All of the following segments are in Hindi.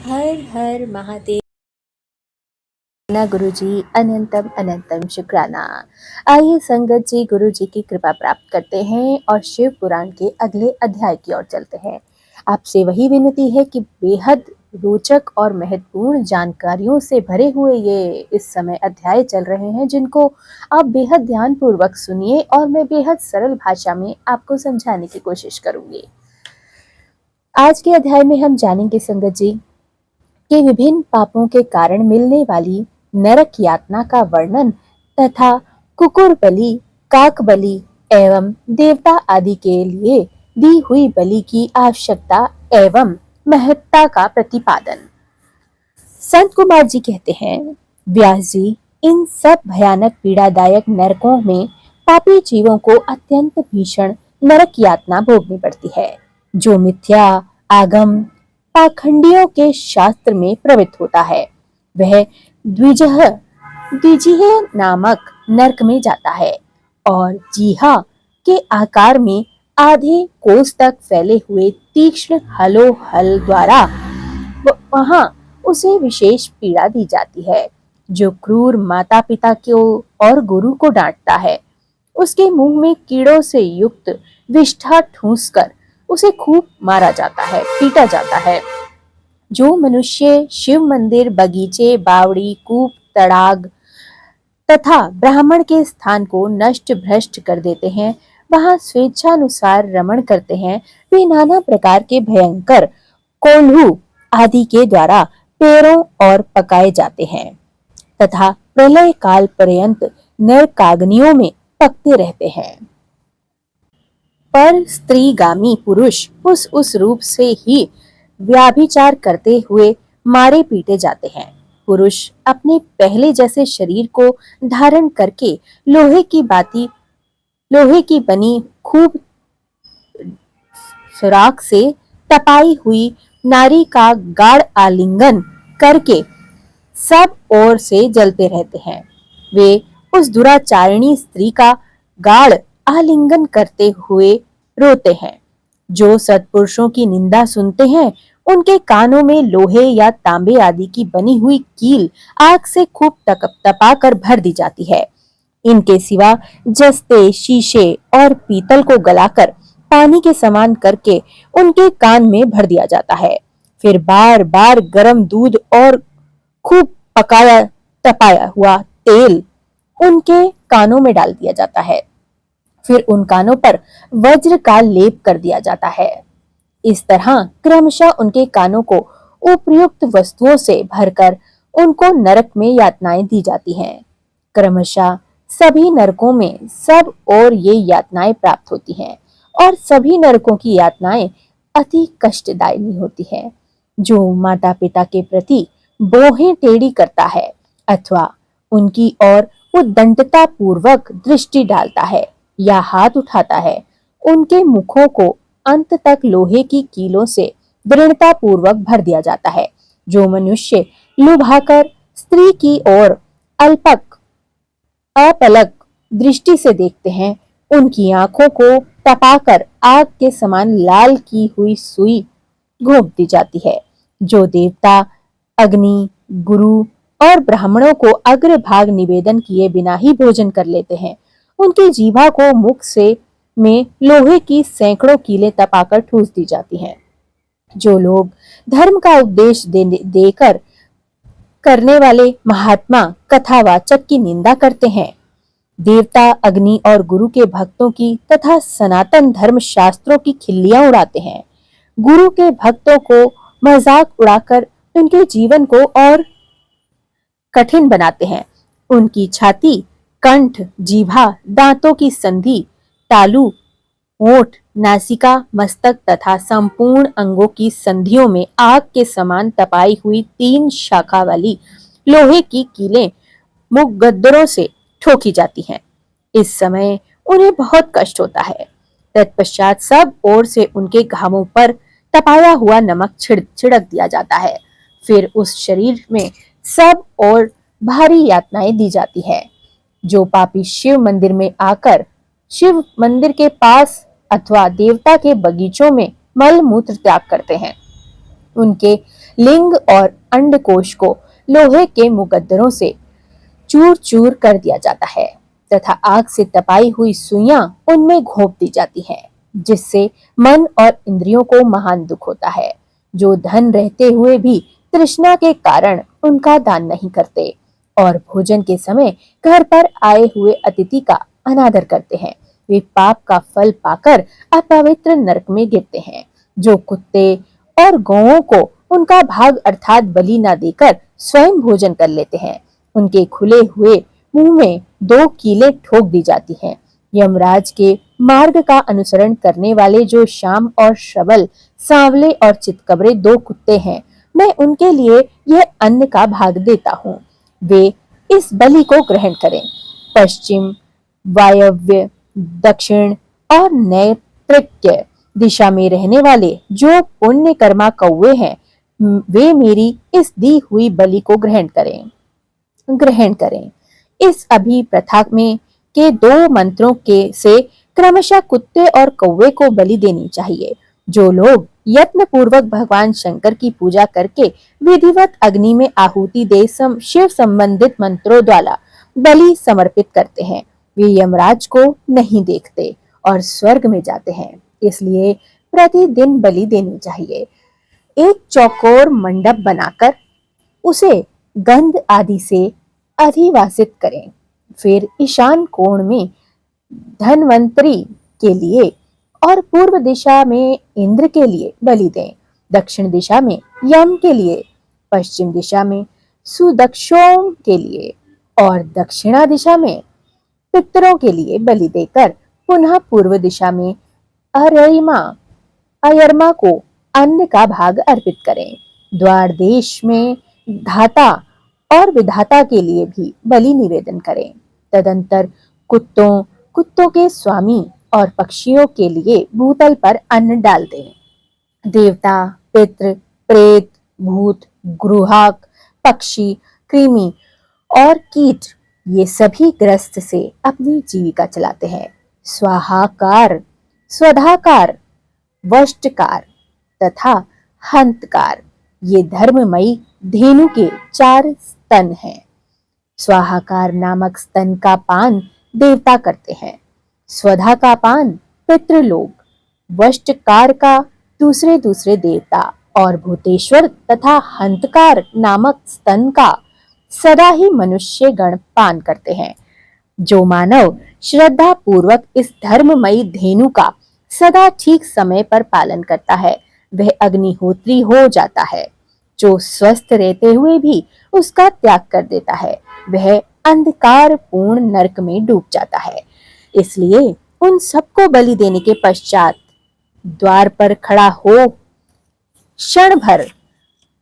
हर हर महादेव। ना गुरु जी अनंतम अनंतम शुक्राना। आइए संगत जी गुरु जी की कृपा प्राप्त करते हैं और शिव पुराण के अगले अध्याय की ओर चलते हैं। आपसे वही विनती है कि बेहद रोचक और महत्वपूर्ण जानकारियों से भरे हुए ये इस समय अध्याय चल रहे हैं, जिनको आप बेहद ध्यान पूर्वक सुनिए और मैं बेहद सरल भाषा में आपको समझाने की कोशिश करूंगी। आज के अध्याय में हम जानेंगे संगत जी के विभिन्न पापों के कारण मिलने वाली नरक यातना का वर्णन तथा कुकुर बलि, काक बलि एवं देवता आदि के लिए दी हुई बलि की आवश्यकता एवं महत्ता का प्रतिपादन। संत कुमार जी कहते हैं, व्यास जी, इन सब भयानक पीड़ादायक नरकों में पापी जीवों को अत्यंत भीषण नरक यातना भोगनी पड़ती है, जो मिथ्या आगम पाखंडियों के शास्त्र में प्रवृत्त होता है। वह द्विजह द्विजीह नामक नरक में जाता है और जीहा के आकार में आधे कोस तक फैले हुए तीक्ष्ण हलोहल द्वारा वहां उसे विशेष पीड़ा दी जाती है। जो क्रूर माता पिता को और गुरु को डांटता है, उसके मुंह में कीड़ों से युक्त विष्ठा ठूंसकर उसे खूब मारा जाता है, पीटा जाता है। जो मनुष्य शिव मंदिर, बगीचे, बावड़ी, कूप, तड़ाग तथा ब्राह्मण के स्थान को नष्ट भ्रष्ट कर देते हैं, वहां स्वेच्छानुसार रमण करते हैं, वे नाना प्रकार के भयंकर कोल्हू आदि के द्वारा पेड़ों और पकाए जाते हैं तथा प्रलय काल पर्यंत नरकाग्नियों में पकते रहते हैं। पर स्त्रीगामी पुरुष उस रूप से ही व्याभिचार करते हुए मारे पीटे जाते हैं। पुरुष अपने पहले जैसे शरीर को धारण करके लोहे की बनी खूब सुराख से तपाई हुई नारी का गाढ़ आलिंगन करके सब ओर से जलते रहते हैं। वे उस दुराचारिणी स्त्री का गाढ़ आलिंगन करते हुए रोते हैं। जो सत्पुरुषों की निंदा सुनते हैं, उनके कानों में लोहे या तांबे आदि की बनी हुई कील आग से खूब तपाकर भर दी जाती है। इनके सिवा जस्ते, शीशे और पीतल को गलाकर पानी के समान करके उनके कान में भर दिया जाता है। फिर बार बार गर्म दूध और खूब पकाया तपाया हुआ तेल उनके कानों में डाल दिया जाता है। फिर उन कानों पर वज्र का लेप कर दिया जाता है। इस तरह क्रमशः उनके कानों को उपयुक्त वस्तुओं से भरकर उनको नरक में यातनाएं दी जाती हैं। क्रमशः सभी नरकों में सब और ये यातनाएं प्राप्त होती हैं और सभी नरकों की यातनाएं अति कष्टदायी होती हैं। जो माता पिता के प्रति बोहें टेढ़ी करता है अथवा उनकी ओर उद्दंडता पूर्वक दृष्टि डालता है या हाथ उठाता है, उनके मुखों को अंत तक लोहे की कीलों से दृढ़ता पूर्वक भर दिया जाता है। जो मनुष्य लुभाकर स्त्री की ओर अपलक दृष्टि से देखते हैं, उनकी आंखों को तपाकर आग के समान लाल की हुई सुई घोंप दी जाती है। जो देवता, अग्नि, गुरु और ब्राह्मणों को अग्रभाग निवेदन किए बिना ही भोजन कर लेते हैं, उनकी जीभा को मुख से में लोहे की सैकड़ों कीलें तपाकर ठूस दी जाती हैं। जो लोग धर्म का उपदेश देकर करने वाले महात्मा कथावाचक की निंदा करते हैं, देवता, अग्नि और गुरु के भक्तों की तथा सनातन धर्म शास्त्रों की खिल्लियां उड़ाते हैं, गुरु के भक्तों को मजाक उड़ाकर उनके जीवन को और कठिन बनाते हैं, उनकी छाती, कंठ, जीभा, दांतों की संधि, तालू, होठ, नासिका, मस्तक तथा संपूर्ण अंगों की संधियों में आग के समान तपाई हुई 3 शाखा वाली लोहे की कीलें मुकद्दरों से ठोकी जाती हैं। इस समय उन्हें बहुत कष्ट होता है। तत्पश्चात सब ओर से उनके घावों पर तपाया हुआ नमक छिड़क दिया जाता है। फिर उस शरीर में सब और भारी यातनाएं दी जाती है। जो पापी शिव मंदिर में आकर शिव मंदिर के पास अथवा देवता के बगीचों में मल मूत्र त्याग करते हैं, उनके लिंग और अंडकोश को लोहे के मुकद्दरों से चूर चूर कर दिया जाता है तथा आग से तपाई हुई सुइयां उनमें घोंप दी जाती हैं, जिससे मन और इंद्रियों को महान दुख होता है। जो धन रहते हुए भी तृष्णा के कारण उनका दान नहीं करते और भोजन के समय घर पर आए हुए अतिथि का अनादर करते हैं, वे पाप का फल पाकर अपवित्र नरक में गिरते हैं। जो कुत्ते और गौओं को उनका भाग अर्थात बलि न देकर स्वयं भोजन कर लेते हैं, उनके खुले हुए मुंह में 2 कीलें ठोक दी जाती हैं। यमराज के मार्ग का अनुसरण करने वाले जो श्याम और श्रवल, सांवले और चितकबरे 2 कुत्ते हैं, मैं उनके लिए यह अन्न का भाग देता हूँ। वे इस बलि को ग्रहण करें। पश्चिम, वायव्य, दक्षिण और नैऋत्य दिशा में रहने वाले जो पुण्य कर्मा कौवे हैं, वे मेरी इस दी हुई बलि को ग्रहण करें। इस अभिप्रथा में के 2 मंत्रों के से क्रमशः कुत्ते और कौवे को बलि देनी चाहिए। जो लोग यत्न पूर्वक भगवान शंकर की पूजा करके विधिवत अग्नि में आहुति दे शिव संबंधित मंत्रों द्वारा बलि समर्पित करते हैं, वे यमराज को नहीं देखते और स्वर्ग में जाते हैं। इसलिए प्रतिदिन बलि देनी चाहिए। एक चौकोर मंडप बनाकर उसे गंध आदि से अधिवासित करें। फिर ईशान कोण में धन्वंतरी के लिए और पूर्व दिशा में इंद्र के लिए बलि दें। दक्षिण दिशा में यम के लिए, पश्चिम दिशा में सुदक्षोम के लिए और दक्षिणा दिशा में पितरों के लिए बलि देकर पुनः पूर्व दिशा में अयरमा को अन्न का भाग अर्पित करें। द्वार देश में धाता और विधाता के लिए भी बलि निवेदन करें। तदंतर कुत्तों के स्वामी और पक्षियों के लिए भूतल पर अन्न डाल दें। देवता, पितृ, प्रेत, भूत, ग्रुहाक, पक्षी, कृमि और कीट ये सभी ग्रस्त से अपनी जीविका चलाते हैं। स्वाहाकार, स्वधाकार, वष्टकार तथा हंतकार ये धर्ममयी धेनु के 4 स्तन हैं। स्वाहाकार नामक स्तन का पान देवता करते हैं, स्वधा का पान पितृलोक, वष्टकार का दूसरे देवता और भूतेश्वर तथा हंतकार नामक स्तन का सदा ही मनुष्य गण पान करते हैं। जो मानव श्रद्धा पूर्वक इस धर्ममयी धेनु का सदा ठीक समय पर पालन करता है, वह अग्निहोत्री हो जाता है। जो स्वस्थ रहते हुए भी उसका त्याग कर देता है, वह अंधकार पूर्ण नरक में डूब जाता है। इसलिए उन सबको बलि देने के पश्चात द्वार पर खड़ा हो क्षण भर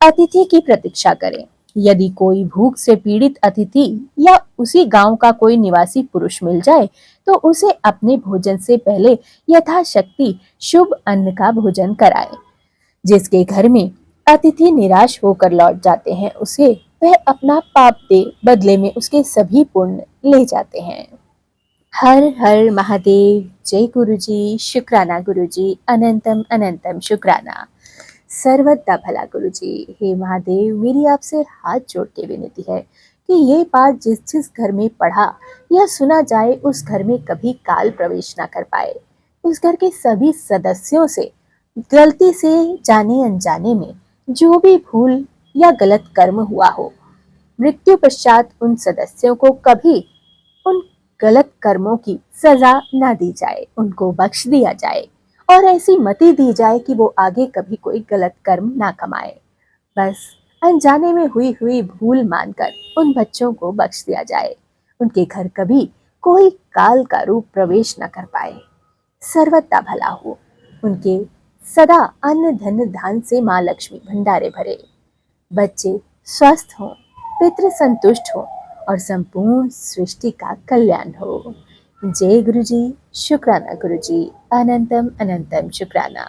अतिथि की प्रतीक्षा करें। यदि कोई भूख से पीड़ित अतिथि या उसी गांव का कोई निवासी पुरुष मिल जाए तो उसे अपने भोजन से पहले यथाशक्ति शुभ अन्न का भोजन कराएं। जिसके घर में अतिथि निराश होकर लौट जाते हैं, उसे वह अपना पाप दे बदले में उसके सभी पुण्य ले जाते हैं। हर हर महादेव। जय गुरुजी। शुक्राना गुरुजी। अनंतम अनंतम शुक्राना। सर्वदा भला गुरुजी। हे महादेव, मेरी आपसे हाथ जोड़ के विनती है कि ये बात जिस घर में पढ़ा या सुना जाए उस घर में कभी काल प्रवेश ना कर पाए। उस घर के सभी सदस्यों से गलती से जाने अनजाने में जो भी भूल या गलत कर्म हुआ हो, मृत्यु पश्चात उन सदस्यों को कभी उन गलत कर्मों की सजा ना दी जाए, उनको बख्श दिया जाए और ऐसी मति दी जाए कि वो आगे कभी कोई गलत कर्म ना कमाए। बस अनजाने में हुई भूल मानकर उन बच्चों को बख्श दिया जाए। उनके घर कभी कोई काल का रूप प्रवेश न कर पाए। सर्वदा भला हो। उनके सदा अन्न धन धान से माँ लक्ष्मी भंडारे भरे। बच्चे स्वस्थ हों, पितृ संतुष्ट हो और संपूर्ण सृष्टि का कल्याण हो। जय गुरुजी। शुक्राना गुरुजी। अनंतम अनंतम शुक्राना।